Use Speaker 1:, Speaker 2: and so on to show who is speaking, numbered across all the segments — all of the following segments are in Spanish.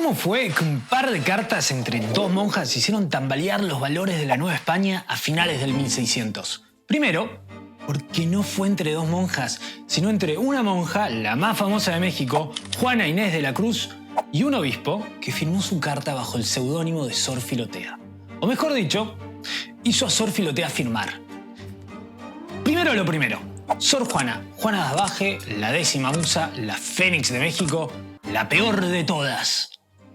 Speaker 1: ¿Cómo fue que un par de cartas entre dos monjas hicieron tambalear los valores de la Nueva España a finales del 1600? Primero, porque no fue entre dos monjas, sino entre una monja, la más famosa de México, Juana Inés de la Cruz, y un obispo que firmó su carta bajo el seudónimo de Sor Filotea. O mejor dicho, hizo a Sor Filotea firmar. Primero lo primero. Sor Juana, Juana de Asbaje, la 10ª musa, la Fénix de México, la peor de todas.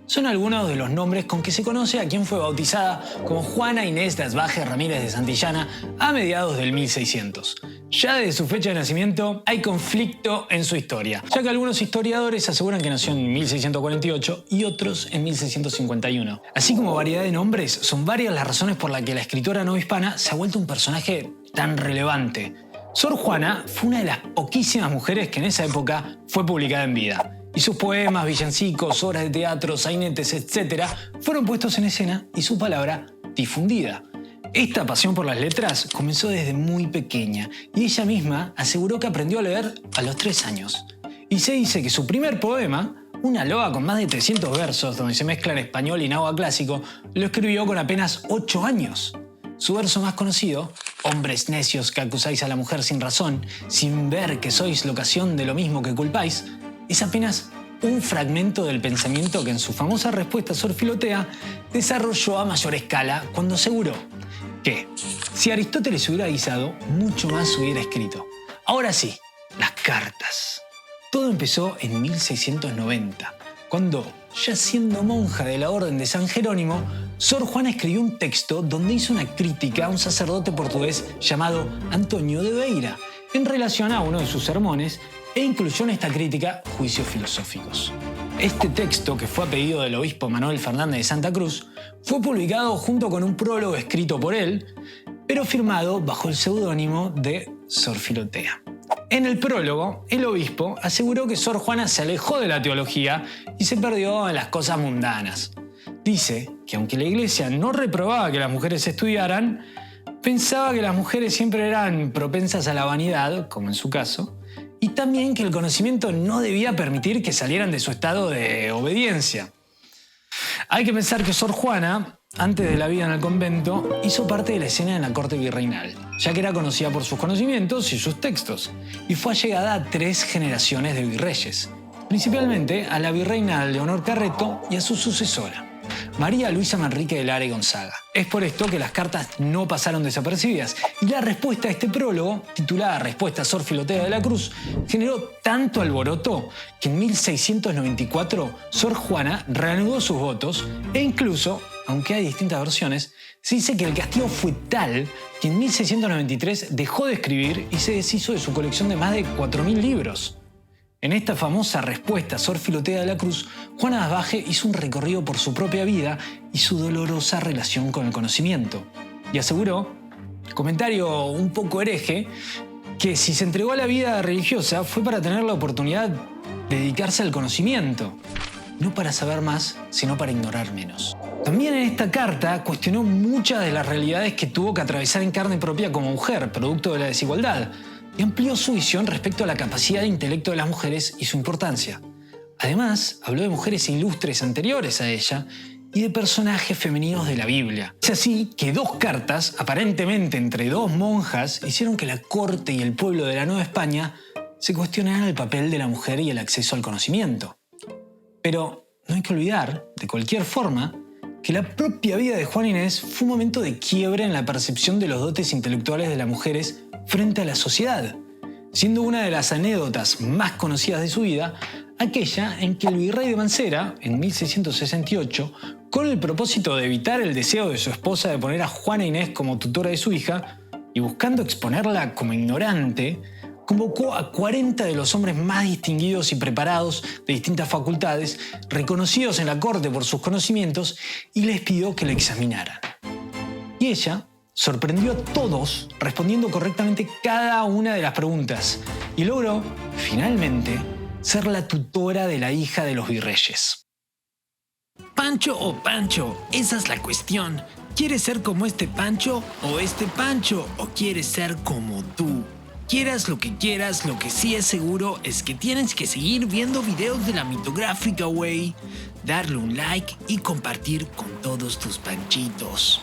Speaker 1: Son algunos de los nombres con que se conoce a quien fue bautizada como Juana Inés de Asbaje Ramírez de Santillana a mediados del 1600. Ya desde su fecha de nacimiento hay conflicto en su historia, ya que algunos historiadores aseguran que nació en 1648 y otros en 1651. Así como variedad de nombres, son varias las razones por las que la escritora novohispana se ha vuelto un personaje tan relevante. Sor Juana fue una de las poquísimas mujeres que en esa época fue publicada en vida. Y sus poemas, villancicos, obras de teatro, sainetes, etc. fueron puestos en escena y su palabra difundida. Esta pasión por las letras comenzó desde muy pequeña y ella misma aseguró que aprendió a leer a los 3 años. Y se dice que su primer poema, una loa con más de 300 versos donde se mezclan español y náhuatl clásico, lo escribió con apenas 8 años. Su verso más conocido, hombres necios que acusáis a la mujer sin razón, sin ver que sois la ocasión de lo mismo que culpáis, es apenas un fragmento del pensamiento que en su famosa respuesta a Sor Filotea desarrolló a mayor escala cuando aseguró que si Aristóteles hubiera guisado, mucho más hubiera escrito. Ahora sí, las cartas. Todo empezó en 1690, cuando, ya siendo monja de la Orden de San Jerónimo, Sor Juana escribió un texto donde hizo una crítica a un sacerdote portugués llamado Antonio de Beira, en relación a uno de sus sermones, e incluyó en esta crítica juicios filosóficos. Este texto, que fue a pedido del obispo Manuel Fernández de Santa Cruz, fue publicado junto con un prólogo escrito por él, pero firmado bajo el seudónimo de Sor Filotea. En el prólogo, el obispo aseguró que Sor Juana se alejó de la teología y se perdió en las cosas mundanas. Dice que aunque la iglesia no reprobaba que las mujeres estudiaran, pensaba que las mujeres siempre eran propensas a la vanidad, como en su caso, y también que el conocimiento no debía permitir que salieran de su estado de obediencia. Hay que pensar que Sor Juana, antes de la vida en el convento, hizo parte de la escena en la corte virreinal, ya que era conocida por sus conocimientos y sus textos, y fue allegada a 3 generaciones de virreyes, principalmente a la virreina Leonor Carreto y a su sucesora, María Luisa Manrique de Lara y Gonzaga. Es por esto que las cartas no pasaron desapercibidas y la respuesta a este prólogo, titulada Respuesta a Sor Filotea de la Cruz, generó tanto alboroto que en 1694 Sor Juana reanudó sus votos e incluso, aunque hay distintas versiones, se dice que el castigo fue tal que en 1693 dejó de escribir y se deshizo de su colección de más de 4.000 libros. En esta famosa respuesta a Sor Filotea de la Cruz, Juana de Asbaje hizo un recorrido por su propia vida y su dolorosa relación con el conocimiento. Y aseguró, comentario un poco hereje, que si se entregó a la vida religiosa fue para tener la oportunidad de dedicarse al conocimiento, no para saber más, sino para ignorar menos. También en esta carta cuestionó muchas de las realidades que tuvo que atravesar en carne propia como mujer, producto de la desigualdad, y amplió su visión respecto a la capacidad de intelecto de las mujeres y su importancia. Además, habló de mujeres ilustres anteriores a ella y de personajes femeninos de la Biblia. Es así que 2 cartas, aparentemente entre 2 monjas, hicieron que la corte y el pueblo de la Nueva España se cuestionaran el papel de la mujer y el acceso al conocimiento. Pero no hay que olvidar, de cualquier forma, que la propia vida de Juana Inés fue un momento de quiebre en la percepción de los dotes intelectuales de las mujeres frente a la sociedad, siendo una de las anécdotas más conocidas de su vida aquella en que el virrey de Mancera, en 1668, con el propósito de evitar el deseo de su esposa de poner a Juana Inés como tutora de su hija y buscando exponerla como ignorante, convocó a 40 de los hombres más distinguidos y preparados de distintas facultades, reconocidos en la corte por sus conocimientos, y les pidió que la examinaran. Y ella sorprendió a todos respondiendo correctamente cada una de las preguntas y logró, finalmente, ser la tutora de la hija de los virreyes.
Speaker 2: Pancho o Pancho, esa es la cuestión. ¿Quieres ser como este Pancho o este Pancho? ¿O quieres ser como tú? Quieras lo que quieras, lo que sí es seguro es que tienes que seguir viendo videos de la mitográfica, güey. Darle un like y compartir con todos tus panchitos.